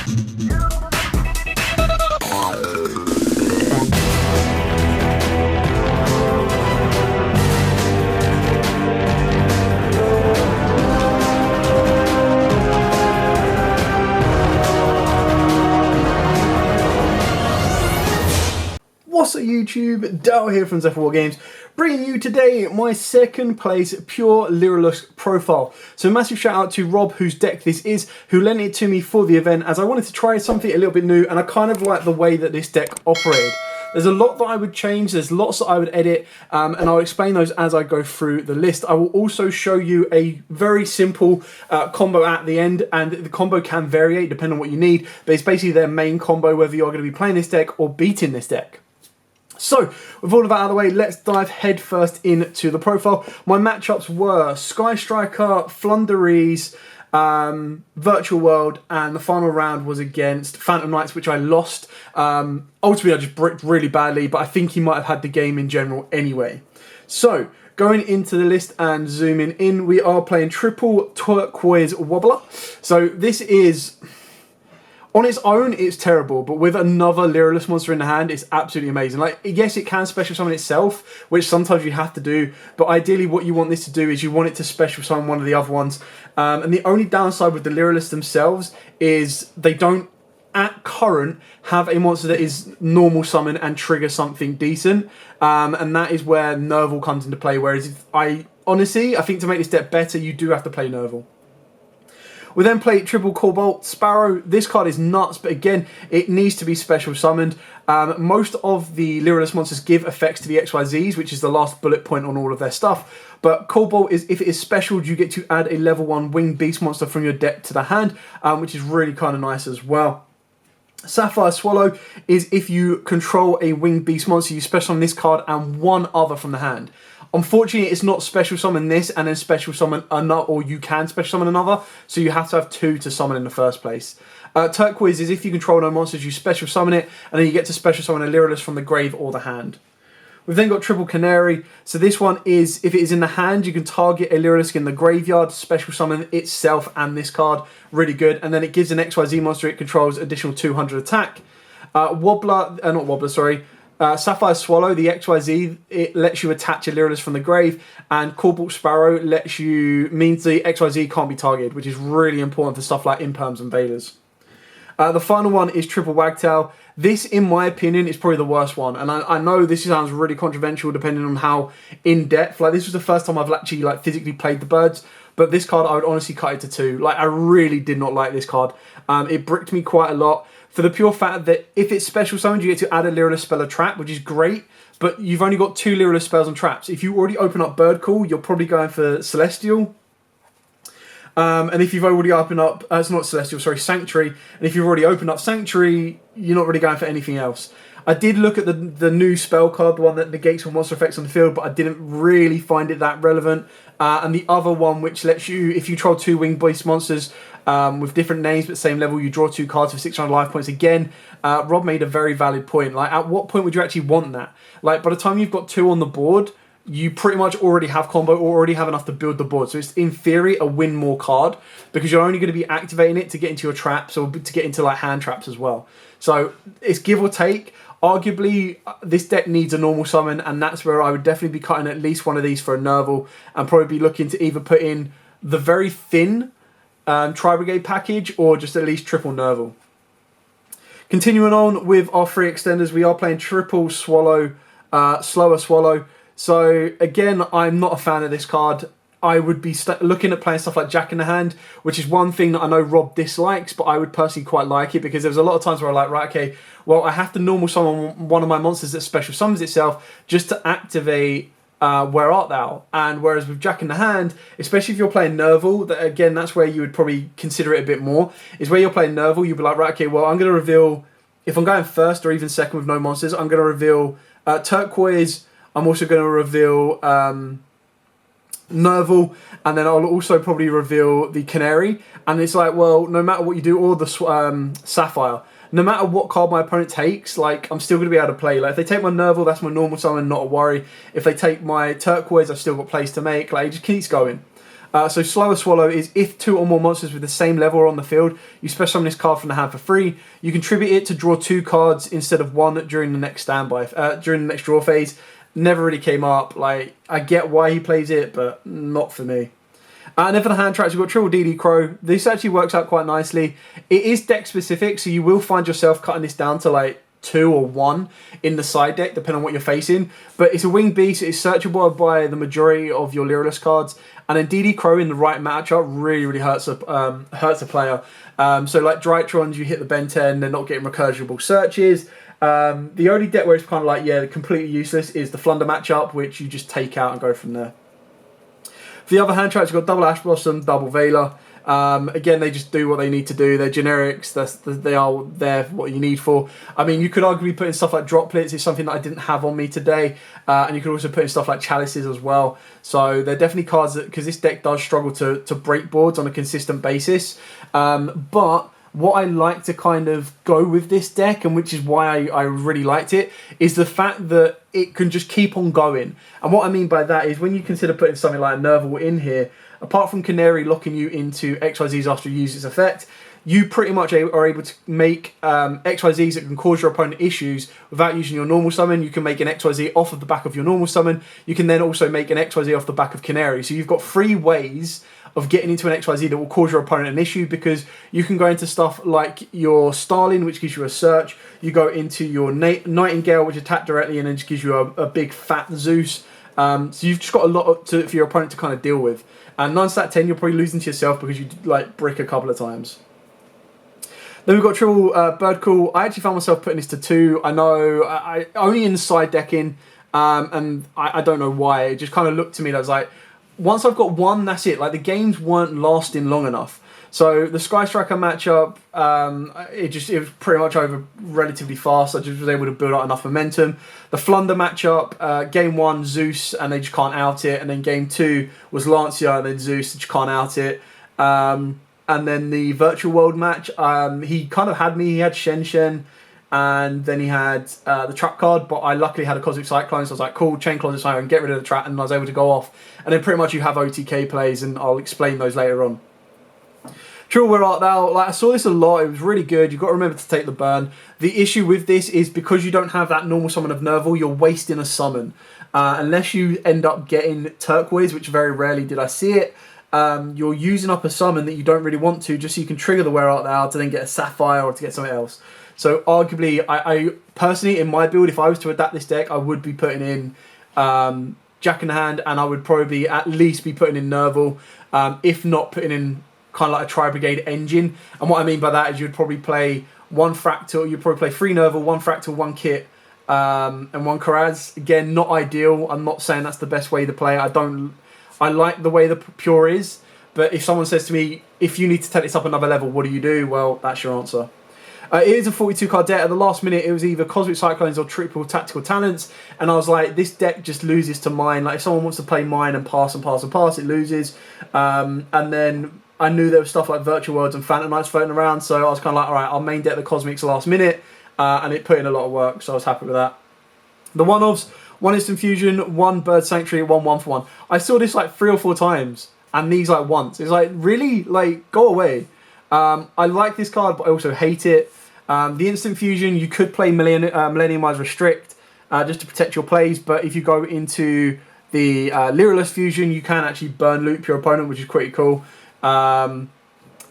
What's up YouTube, Dale here from Zephyr War Games, bringing you today my second place pure Lyrilusc profile. So massive shout out to Rob, whose deck this is, who lent it to me for the event as I wanted to try something a little bit new and I kind of like the way that this deck operated. There's a lot that I would change, there's lots that I would edit, and I'll explain those as I go through the list. I will also show you a very simple combo at the end, and the combo can vary depending on what you need, but it's basically their main combo whether you're going to be playing this deck or beating this deck. So, with all of that out of the way, let's dive head first into the profile. My matchups were Sky Striker, Flunderies, Virtual World, and the final round was against Phantom Knights, which I lost. Ultimately, I just bricked really badly, but I think he might have had the game in general anyway. So, going into the list and zooming in, we are playing triple Turquoise Wobbler. So, this is... on its own, it's terrible, but with another Lyrilusc monster in the hand, it's absolutely amazing. Like, yes, it can special summon itself, which sometimes you have to do, but ideally what you want this to do is you want it to special summon one of the other ones. And the only downside with the Lyrilusc themselves is they don't, at current, have a monster that is normal summon and trigger something decent. And that is where Nerval comes into play, whereas honestly, I think to make this deck better, you do have to play Nerval. We then play triple Cobalt Sparrow. This card is nuts, but again, it needs to be special summoned. Most of the Lyrilusc monsters give effects to the XYZs, which is the last bullet point on all of their stuff. But Cobalt is, if it is specialed, you get to add a level 1 winged beast monster from your deck to the hand, which is really kind of nice as well. Sapphire Swallow is if you control a winged beast monster, you special summon this card and one other from the hand. Unfortunately, it's not special summon this and then special summon another, or you can special summon another, so you have to have two to summon in the first place. Turquoise is if you control no monsters, you special summon it, and then you get to special summon a Lyrilusc from the grave or the hand. We've then got triple Canary. So this one is, if it is in the hand, you can target a Lyrilusc in the graveyard, special summon itself and this card. Really good. And then it gives an XYZ monster it controls additional 200 attack. Sapphire Swallow, the XYZ, it lets you attach a Lyrilusc from the grave, and Cobalt Sparrow means the XYZ can't be targeted, which is really important for stuff like Imperms and Vaders. The final one is triple Wagtail. This, in my opinion, is probably the worst one, and I know this sounds really controversial depending on how in-depth. Like, this was the first time I've actually physically played the birds, but this card I would honestly cut it to 2. Like, I really did not like this card. It bricked me quite a lot. For the pure fact that if it's special summoned, you get to add a Lyrilusc spell or trap, which is great, but you've only got 2 Lyrilusc spells and traps. If you already open up Bird Call, you're probably going for Celestial. And if you've already opened up, it's not Celestial, sorry, Sanctuary. And if you've already opened up Sanctuary, you're not really going for anything else. I did look at the new spell card, the one that negates all monster effects on the field, but I didn't really find it that relevant. And the other one, which lets you, if you control 2 winged beast monsters with different names but same level, you draw 2 cards for 600 life points. Again, Rob made a very valid point. Like, at what point would you actually want that? Like, by the time you've got 2 on the board, you pretty much already have combo or already have enough to build the board. So it's, in theory, a win more card because you're only going to be activating it to get into your traps or to get into, like, hand traps as well. So it's give or take. Arguably, this deck needs a normal summon, and that's where I would definitely be cutting at least one of these for a Nerval and probably be looking to either put in the very thin Tri-Brigade package or just at least triple Nerval. Continuing on with our 3 extenders, we are playing triple Swallow, Slower Swallow. So again, I'm not a fan of this card. I would be looking at playing stuff like Jack in the Hand, which is one thing that I know Rob dislikes, but I would personally quite like it because there's a lot of times where I'm like, right, okay, well, I have to normal summon one of my monsters that special summons itself just to activate Where Art Thou? And whereas with Jack in the Hand, especially if you're playing Nerval, that again, that's where you would probably consider it a bit more, is where you're playing Nerval, you'd be like, right, okay, well, I'm going to reveal, if I'm going first or even second with no monsters, I'm going to reveal Turquoise, I'm also going to reveal Nerval, and then I'll also probably reveal the Canary. And it's like, well, no matter what you do, or the Sapphire, no matter what card my opponent takes, like, I'm still going to be able to play. Like, if they take my Nerval, that's my normal summon, not a worry. If they take my Turquoise, I've still got plays to make. Like, it just keeps going. So Slower Swallow is if 2 or more monsters with the same level are on the field, you special summon this card from the hand for free. You contribute it to draw 2 cards instead of 1 during the next during the next draw phase. Never really came up. Like, I get why he plays it, but not for me. And then for the hand tracks, we've got Triple DD Crow. This actually works out quite nicely. It is deck specific, so you will find yourself cutting this down to like 2 or 1 in the side deck, depending on what you're facing. But it's a winged beast. It's searchable by the majority of your Lyrilusc cards. And then DD Crow in the right matchup really hurts a player. So like Drytrons, you hit the Ben 10, they're not getting recursible searches. The only deck where it's kind of like, yeah, completely useless is the Flunder matchup, which you just take out and go from there. For the other hand tracks, you've got double Ash Blossom, double Veiler. Again, they just do what they need to do. They're generics. They are there for what you need for. I mean, you could arguably put in stuff like Droplets. It's something that I didn't have on me today. And you could also put in stuff like Chalices as well. So they're definitely cards that, because this deck does struggle to break boards on a consistent basis. But what I like to kind of go with this deck, and which is why I really liked it, is the fact that it can just keep on going. And what I mean by that is when you consider putting something like Nerval in here, apart from Canary locking you into XYZs after you use its effect, you pretty much are able to make XYZs that can cause your opponent issues without using your normal summon. You can make an XYZ off of the back of your normal summon. You can then also make an XYZ off the back of Canary. So you've got 3 ways of getting into an XYZ that will cause your opponent an issue, because you can go into stuff like your Starling, which gives you a search. You go into your Nightingale, which attack directly and then just gives you a big fat Zeus. So you've just got a lot for your opponent to kind of deal with. And 9 stat 10, you're probably losing to yourself because you like brick a couple of times. Then we've got Triple Bird Call. I actually found myself putting this to 2. I know, I only in side decking, and I don't know why. It just kind of looked to me that I was like, once I've got 1, that's it. Like, the games weren't lasting long enough. So the Sky Striker matchup, it was pretty much over relatively fast. I just was able to build up enough momentum. The Flunder matchup, game 1 Zeus, and they just can't out it. And then game 2 was Lancia, and then Zeus, and just can't out it. And then the Virtual World match, he kind of had me. He had Shen, and then he had the trap card, but I luckily had a Cosmic Cyclone, so I was like, cool, chain Closet Cyclone, get rid of the trap, and I was able to go off. And then pretty much you have OTK plays, and I'll explain those later on. Trill, Where Art Thou? Like, I saw this a lot, it was really good. You've got to remember to take the burn. The issue with this is because you don't have that normal summon of Nerval, you're wasting a summon. Unless you end up getting Turquoise, which very rarely did I see it, you're using up a summon that you don't really want to, just so you can trigger the Where Art Thou to then get a Sapphire or to get something else. So arguably, I personally, in my build, if I was to adapt this deck, I would be putting in Jack in the Hand, and I would probably at least be putting in Nerval, if not putting in kind of like a Tri-Brigade engine. And what I mean by that is you'd probably play 1 Fractal, you'd probably play 3 Nerval, 1 Fractal, 1 Kit, and 1 Karaz. Again, not ideal. I'm not saying that's the best way to play. I like the way the Pure is, but if someone says to me, if you need to take this up another level, what do you do? Well, that's your answer. It is a 42 card deck. At the last minute, it was either Cosmic Cyclones or Triple Tactical Talents, and I was like, this deck just loses to mine. Like, if someone wants to play mine and pass, it loses. And then I knew there was stuff like Virtual Worlds and Phantom Knights floating around, so I was kind of like, alright, I'll main deck the Cosmics last minute, and it put in a lot of work, so I was happy with that. The one-offs, 1 Instant Fusion, 1 Bird Sanctuary, 1 1-for-1. I saw this like 3 or 4 times, and these like once. It's like, really? Like, go away. I like this card, but I also hate it. The Instant Fusion, you could play Millenniumize Restrict just to protect your plays, but if you go into the Lyrilusc Fusion, you can actually burn loop your opponent, which is pretty cool. And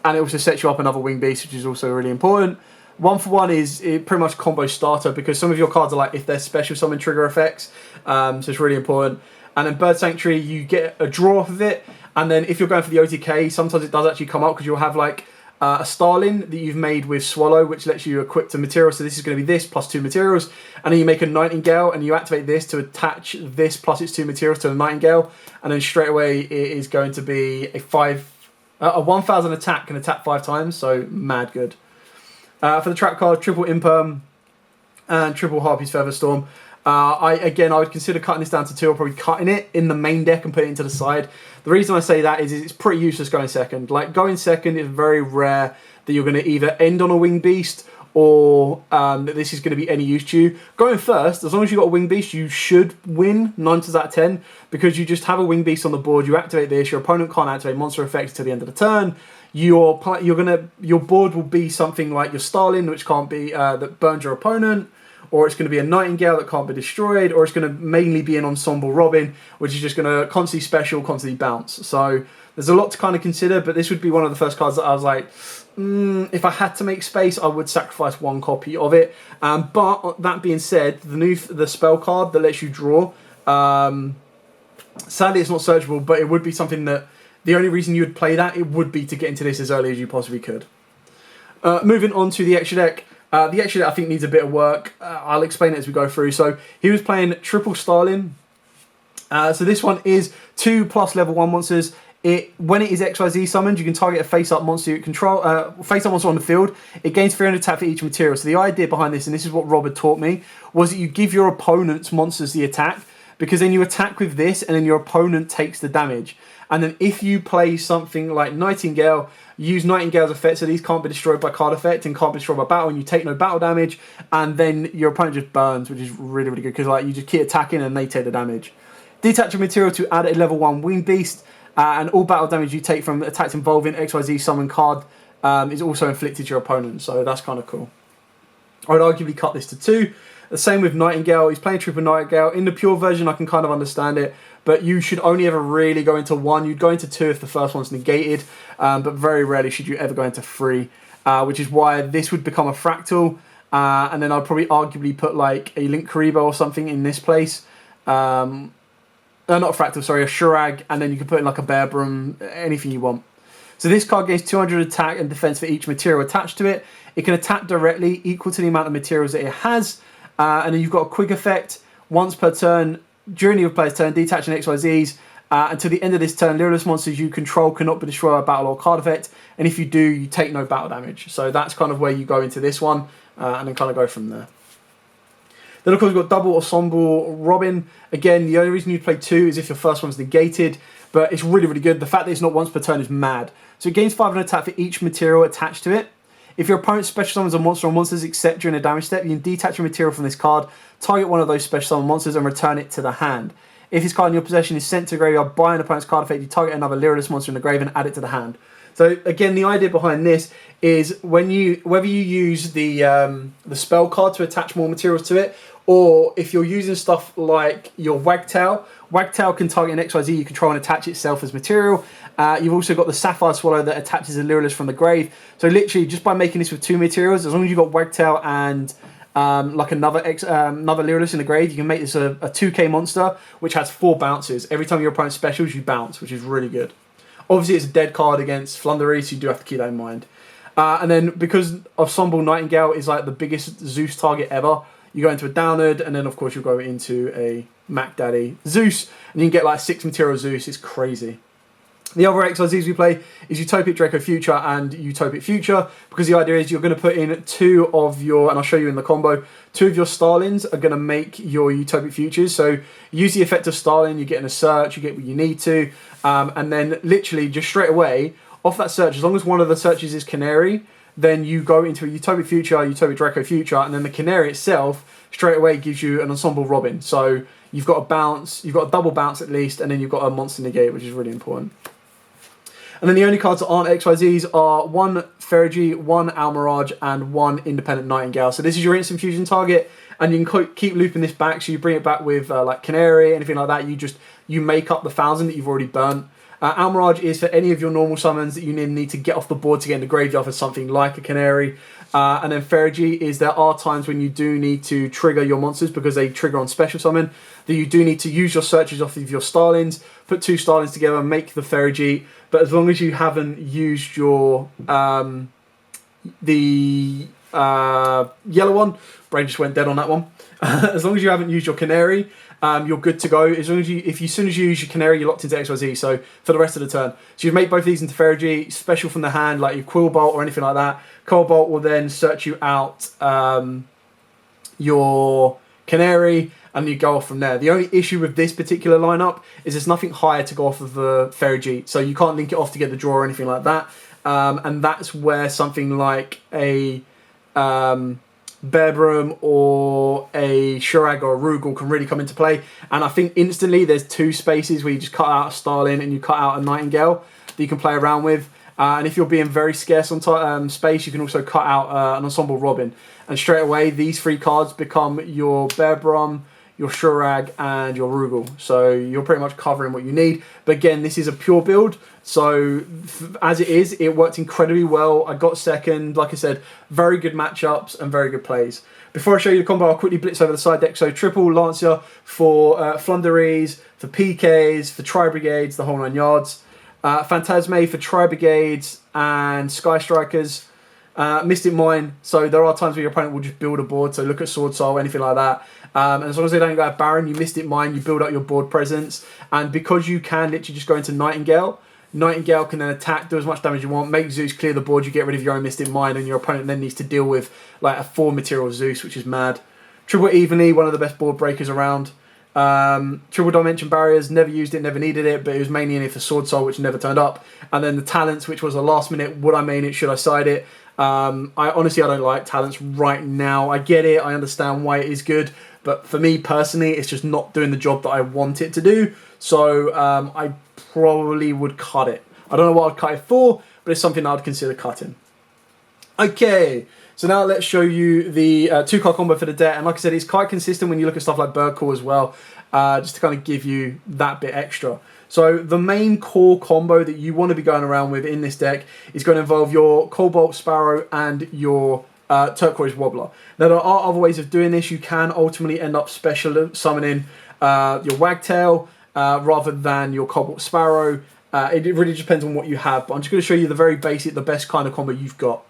it also sets you up another Winged Beast, which is also really important. 1-for-1 is pretty much a combo starter, because some of your cards are like, if they're special summon trigger effects, so it's really important. And then Bird Sanctuary, you get a draw off of it, and then if you're going for the OTK, sometimes it does actually come up, because you'll have like a Starling that you've made with Swallow, which lets you equip to materials. So this is going to be this plus 2 materials, and then you make a Nightingale, and you activate this to attach this plus its 2 materials to the Nightingale, and then straight away it is going to be a 1,000 attack, can attack 5 times, so mad good. For the trap card, Triple Imperm and Triple Harpy's Featherstorm. I would consider cutting this down to 2, or probably cutting it in the main deck and putting it into the side. The reason I say that is it's pretty useless going second. Like, going second is very rare that you're going to either end on a winged beast, or that this is going to be any use to you. Going first, as long as you've got a winged beast, you should win 9 times out of 10, because you just have a winged beast on the board, you activate this, your opponent can't activate monster effects until the end of the turn. Your board will be something like your Starling, which can't be that burns your opponent, or it's going to be a Nightingale that can't be destroyed, or it's going to mainly be an Ensemble Robin, which is just going to constantly special, constantly bounce. So there's a lot to kind of consider, but this would be one of the first cards that I was like, if I had to make space, I would sacrifice 1 copy of it. But that being said, the spell card that lets you draw, sadly it's not searchable, but it would be something that the only reason you would play that, it would be to get into this as early as you possibly could. Moving on to the extra deck. The extra deck I think needs a bit of work. I'll explain it as we go through. So he was playing triple Starling. So this one is 2+ level 1 monsters. When it is XYZ summoned, you can target a face-up monster you control, face-up monster on the field. It gains 300 attack for each material. So the idea behind this, and this is what Rob had taught me, was that you give your opponent's monsters the attack, because then you attack with this, and then your opponent takes the damage. And then if you play something like Nightingale, use Nightingale's effect, so these can't be destroyed by card effect and can't be destroyed by battle, and you take no battle damage, and then your opponent just burns, which is really, really good, because like you just keep attacking and they take the damage. Detach a material to add a level 1 winged beast, and all battle damage you take from attacks involving XYZ summon card is also inflicted to your opponent, so that's kind of cool. I would arguably cut this to 2. The same with Nightingale. He's playing triple Nightingale. In the pure version, I can kind of understand it, but you should only ever really go into 1. You'd go into 2 if the first one's negated, but very rarely should you ever go into 3, which is why this would become a fractal, and then I'd probably arguably put like a Link Karibo or something in this place. Not a fractal, sorry, a Shurag, and then you can put in like a Bear Broom, anything you want. So this card gains 200 attack and defense for each material attached to it. It can attack directly, equal to the amount of materials that it has. And then you've got a quick effect. Once per turn, during your player's turn, detach an XYZs. Until the end of this turn, Lyrilusc monsters you control cannot be destroyed by battle or card effect. And if you do, you take no battle damage. So that's kind of where you go into this one, and then kind of go from there. Then of course we've got double Ensemble Robin. Again, the only reason you'd play 2 is if your first one's negated, but it's really, really good. The fact that it's not once per turn is mad. So it gains 500 attack for each material attached to it. If your opponent special summons a monster or monsters except during a damage step, you can detach a material from this card, target one of those special summon monsters and return it to the hand. If this card in your possession is sent to the graveyard by an opponent's card effect, you target another Lyrilusc monster in the grave and add it to the hand. So again, the idea behind this is whether you use the spell card to attach more materials to it, or if you're using stuff like your Wagtail can target an XYZ you control and attach itself as material. You've also got the Sapphire Swallow that attaches a Lyrilusc from the grave. So literally, just by making this with 2 materials, as long as you've got Wagtail and like another Lyrilusc in the grave, you can make this a 2k monster, which has 4 bounces. Every time your opponent specials, you bounce, which is really good. Obviously, it's a dead card against Flundery, so you do have to keep that in mind. And then, because Ensemble Nightingale is like the biggest Zeus target ever, you go into a Downard, and then of course you'll go into a Mac Daddy Zeus, and you can get like 6 material Zeus. It's crazy. The other XYZs we play is Utopic Draco Future and Utopic Future, because the idea is you're going to put in 2 of your, and I'll show you in the combo, 2 of your Starlings are going to make your Utopic Futures. So use the effect of Starling, you get in a search, you get what you need to, and then literally just straight away, off that search, as long as one of the searches is Canary, then you go into a Utopic Future, Utopic Draco Future, and then the Canary itself straight away gives you an Ensemble Robin. So you've got a bounce, you've got a double bounce at least, and then you've got a Monster Negate, which is really important. And then the only cards that aren't XYZs are 1 Fergie, 1 Almirage, and 1 Independent Nightingale. So this is your instant fusion target, and you can keep looping this back. So you bring it back with like Canary, anything like that. You make up the 1,000 that you've already burnt. Almirage is for any of your normal summons that you need to get off the board to get in the graveyard for something like a Canary. And then Fergie is there are times when you do need to trigger your monsters because they trigger on special summon, that you do need to use your searches off of your Starlings, put 2 Starlings together, make the Fergie. But as long as you haven't used your yellow one, brain just went dead on that one. As long as you haven't used your Canary, you're good to go. As soon as you use your Canary, you're locked into XYZ. So for the rest of the turn, so you make both these into Fergie, special from the hand, like your Quillbolt or anything like that. Cobalt will then search you out your Canary, and you go off from there. The only issue with this particular lineup is there's nothing higher to go off of the Fairy G, so you can't link it off to get the draw or anything like that. And that's where something like a Bearbroom or a Shurag or a Rugal can really come into play. And I think instantly there's two spaces where you just cut out a Starling and you cut out a Nightingale that you can play around with. And if you're being very scarce on space, you can also cut out an Ensemble Robin. And straight away, these three cards become your Bearbroom, your Shurag, and your Rugal. So you're pretty much covering what you need. But again, this is a pure build. So as it is, it worked incredibly well. I got second. Like I said, very good matchups and very good plays. Before I show you the combo, I'll quickly blitz over the side deck. So triple Lancia for Flunderies, for PKs, for Tri-Brigades, the whole 9 yards. Phantasme for Tri-Brigades and Sky Strikers. Mystic Mine, so there are times where your opponent will just build a board, so look at Sword Soul, anything like that. And as long as they don't go Baron, you Mystic Mine, you build up your board presence. And because you can literally just go into Nightingale, Nightingale can then attack, do as much damage as you want, make Zeus clear the board, you get rid of your own Mystic Mine, and your opponent then needs to deal with like a 4 material Zeus, which is mad. Triple Evenly, one of the best board breakers around. Triple Dimension Barriers, never used it, never needed it, but it was mainly in it for Sword Soul, which never turned up. And then the Talents, which was a last minute, would I main it, should I side it? I don't like Talents right now. I get it, I understand why it is good, but for me personally, it's just not doing the job that I want it to do. So I probably would cut it. I don't know what I'd cut it for, but it's something I'd consider cutting. Okay, so now let's show you the 2-card combo for the deck. And like I said, it's quite consistent when you look at stuff like Bird Call as well, just to kind of give you that bit extra. So the main core combo that you want to be going around with in this deck is going to involve your Cobalt Sparrow and your Turquoise Wobbler. Now there are other ways of doing this. You can ultimately end up special summoning your Wagtail rather than your Cobalt Sparrow. It really depends on what you have, but I'm just going to show you the very basic, the best kind of combo you've got.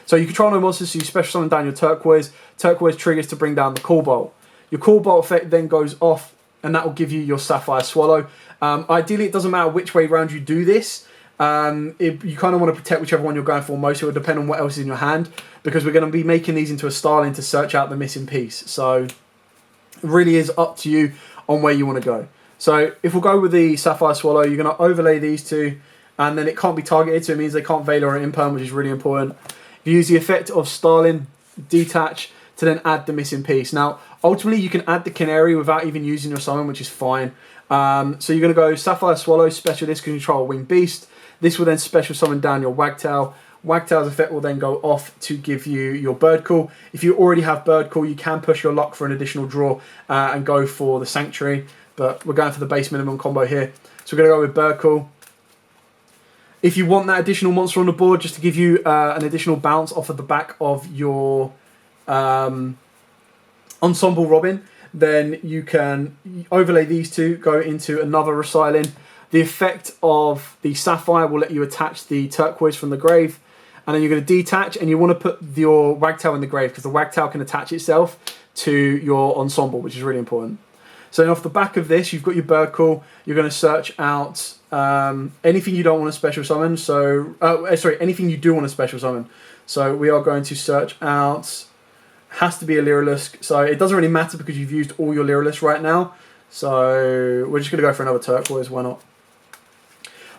So you control no monsters, so you special summon down your Turquoise. Turquoise triggers to bring down the Cobalt. Your Cobalt effect then goes off, and that will give you your Sapphire Swallow. Ideally, it doesn't matter which way around you do this. You kind of want to protect whichever one you're going for most. It will depend on what else is in your hand, because we're going to be making these into a Starling to search out the missing piece. So it really is up to you on where you want to go. So if we'll go with the Sapphire Swallow, you're going to overlay these two, and then it can't be targeted, so it means they can't Veiler or Imperm, which is really important. You use the effect of Starling, detach, to then add the missing piece. Now, ultimately, you can add the Canary without even using your summon, which is fine. So you're going to go Sapphire Swallow, special this can control a Winged Beast. This will then special summon down your Wagtail. Wagtail's effect will then go off to give you your Bird Call. If you already have Bird Call, you can push your luck for an additional draw and go for the Sanctuary. But we're going for the base minimum combo here. So we're going to go with Bird Call. If you want that additional monster on the board, just to give you an additional bounce off of the back of your Ensemble Robin, then you can overlay these two, go into another Recyling. The effect of the Sapphire will let you attach the Turquoise from the grave. And then you're going to detach, and you want to put your Wagtail in the grave, because the Wagtail can attach itself to your Ensemble, which is really important. So then off the back of this, you've got your Bird Call. You're going to search out anything you don't want to special summon. So, anything you do want to special summon. So we are going to search out, has to be a Lyrilusc. So it doesn't really matter because you've used all your Lyrilusc right now. So we're just going to go for another Turquoise, why not?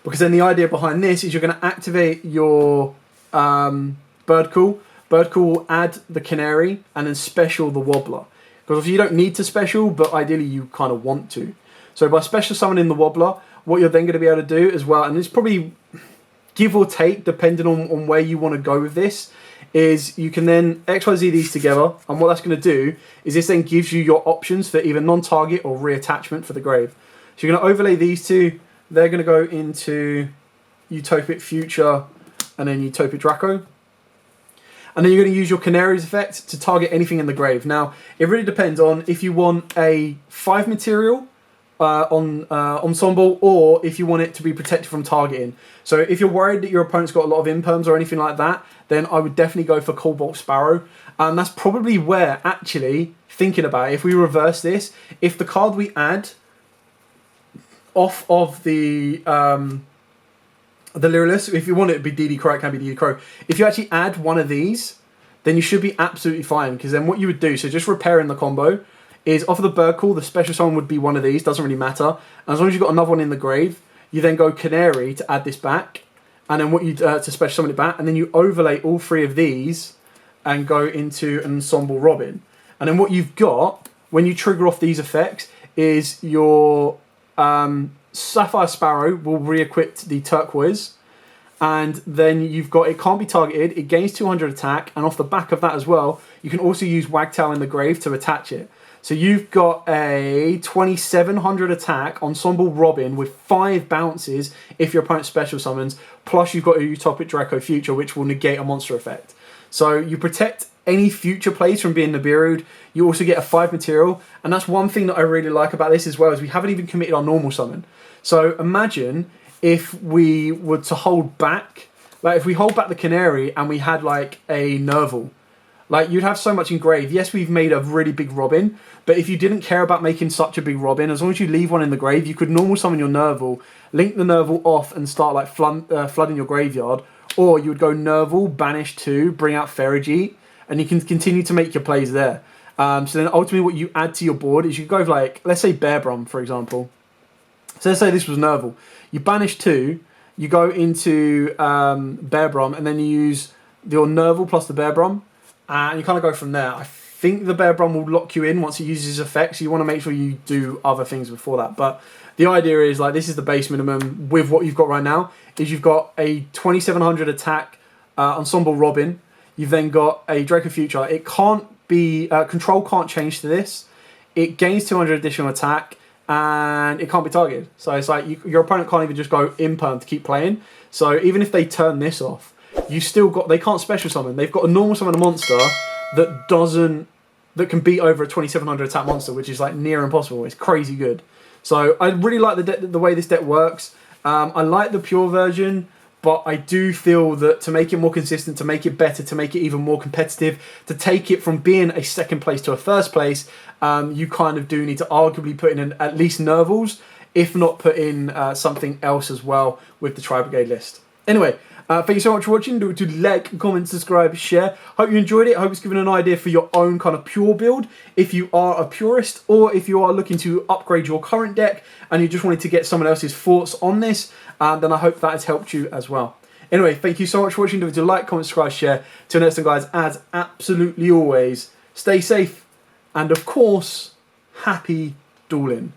Because then the idea behind this is you're going to activate your Bird Call. Bird Call will add the Canary and then special the Wobbler. Because you don't need to special, but ideally you kind of want to. So by special summoning the Wobbler, what you're then going to be able to do as well, and it's probably give or take depending on where you want to go with this, is you can then XYZ these together, and what that's going to do is this then gives you your options for either non-target or reattachment for the grave. So you're going to overlay these two, they're going to go into Utopic Future and then Utopic Draco. And then you're going to use your Canary's effect to target anything in the grave. Now, it really depends on if you want a 5 material on Ensemble, or if you want it to be protected from targeting. So if you're worried that your opponent's got a lot of Imperms or anything like that, then I would definitely go for Cobalt Sparrow. And that's probably where, actually, thinking about it, if we reverse this, if the card we add off of the Lyrilusc, if you want it to be DD Crow, it can be DD Crow. If you actually add one of these, then you should be absolutely fine, because then what you would do, so just repairing the combo, is off of the bird call, the special summon would be one of these, doesn't really matter. And as long as you've got another one in the grave, you then go Canary to add this back, and then what you to special summon it back, and then you overlay all 3 of these and go into an Ensemble Robin. And then what you've got, when you trigger off these effects, is your Sapphire Sparrow will re-equip the Turquoise, and then you've got, it can't be targeted, it gains 200 attack, and off the back of that as well, you can also use Wagtail in the grave to attach it. So you've got a 2700 attack Ensemble Robin with 5 bounces if your opponent special summons, plus you've got a Utopic Draco Future, which will negate a monster effect. So you protect any future plays from being Nibiru'd. You also get a 5 material, and that's one thing that I really like about this as well, is we haven't even committed our normal summon. So imagine if we were to hold back, like if we hold back the Canary and we had like a Nerval, like you'd have so much in grave. Yes, we've made a really big Robin, but if you didn't care about making such a big Robin, as long as you leave one in the grave, you could normal summon your Nerval, link the Nerval off and start like flooding your graveyard, or you would go Nerval, banish 2, bring out Ferrijit, and you can continue to make your plays there. So then ultimately what you add to your board is you go with like, let's say Bearbrum, for example. So let's say this was Nerval. You banish 2, you go into Bearbrum, and then you use your Nerval plus the Bearbrum, and you kind of go from there. I think the Bearbrum will lock you in once it uses his effects. So you want to make sure you do other things before that. But the idea is, like, this is the base minimum with what you've got right now, is you've got a 2700 attack Ensemble Robin. You've then got a Draco Future. It can't be, control can't change to this. It gains 200 additional attack, and it can't be targeted. So it's like your opponent can't even just go imperm to keep playing. So even if they turn this off, you still got, they can't special summon. They've got a normal summon a monster that can beat over a 2700 attack monster, which is like near impossible. It's crazy good. So I really like the way this deck works. I like the pure version, but I do feel that to make it more consistent, to make it better, to make it even more competitive, to take it from being a second place to a first place, you kind of do need to arguably put in at least Nervals, if not put in something else as well with the Tri-Brigade list. Anyway, thank you so much for watching. Do like, comment, subscribe, share. Hope you enjoyed it. Hope it's given an idea for your own kind of pure build. If you are a purist, or if you are looking to upgrade your current deck and you just wanted to get someone else's thoughts on this, then I hope that has helped you as well. Anyway, thank you so much for watching. Do like, comment, subscribe, share. Till next time, guys, as absolutely always, stay safe, and of course, happy dueling.